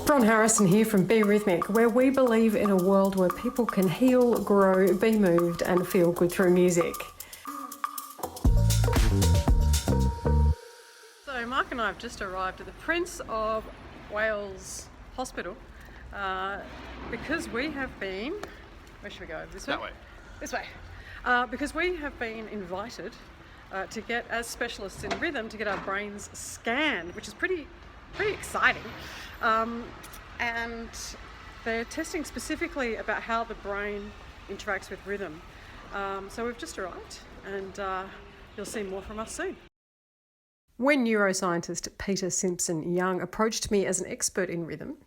Ron Harrison here from Be Rhythmic, where we believe in a world where people can heal, grow, be moved and feel good through music. So Mark and I have just arrived at the Prince of Wales Hospital because we have been... Where should we go? This way? That way. This way. Because we have been invited to get, as specialists in rhythm, to get our brains scanned, which is pretty exciting. And they're testing specifically about how the brain interacts with rhythm. So we've just arrived, and you'll see more from us soon. When neuroscientist Peter Simpson-Young approached me as an expert in rhythm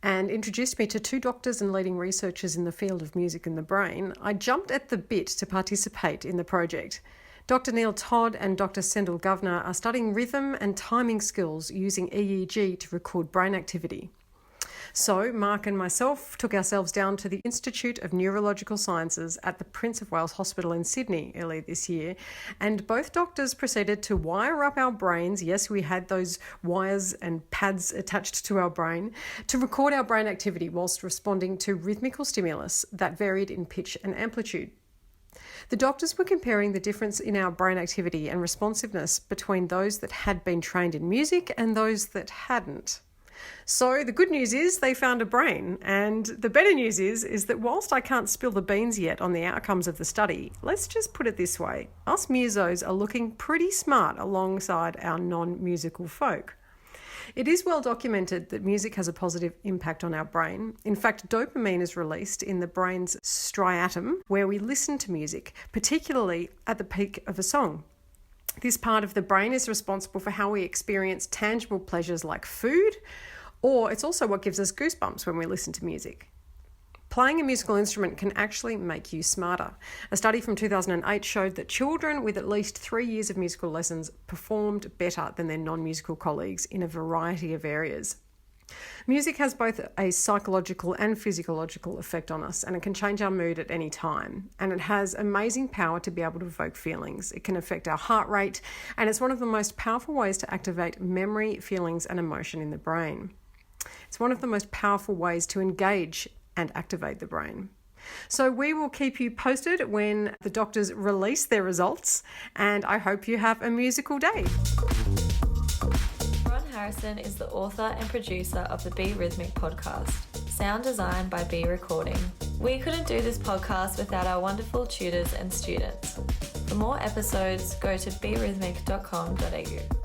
and introduced me to two doctors and leading researchers in the field of music and the brain, I jumped at the bit to participate in the project. Dr. Neil Todd and Dr. Sendil Governor are studying rhythm and timing skills using EEG to record brain activity. So Mark and myself took ourselves down to the Institute of Neurological Sciences at the Prince of Wales Hospital in Sydney earlier this year, and both doctors proceeded to wire up our brains. Yes, we had those wires and pads attached to our brain to record our brain activity whilst responding to rhythmical stimulus that varied in pitch and amplitude. The doctors were comparing the difference in our brain activity and responsiveness between those that had been trained in music and those that hadn't. So the good news is they found a brain, and the better news is that whilst I can't spill the beans yet on the outcomes of the study, let's just put it this way: us musos are looking pretty smart alongside our non-musical folk. It is well documented that music has a positive impact on our brain. In fact, dopamine is released in the brain's striatum where we listen to music, particularly at the peak of a song. This part of the brain is responsible for how we experience tangible pleasures like food, or it's also what gives us goosebumps when we listen to music. Playing a musical instrument can actually make you smarter. A study from 2008 showed that children with at least 3 years of musical lessons performed better than their non-musical colleagues in a variety of areas. Music has both a psychological and physiological effect on us, and it can change our mood at any time. And it has amazing power to be able to evoke feelings. It can affect our heart rate, and it's one of the most powerful ways to activate memory, feelings, and emotion in the brain. It's one of the most powerful ways to engage and activate the brain. So we will keep you posted when the doctors release their results, and I hope you have a musical day. Ron Harrison is the author and producer of the Be Rhythmic podcast, sound designed by Be Recording. We couldn't do this podcast without our wonderful tutors and students. For more episodes, go to berhythmic.com.au.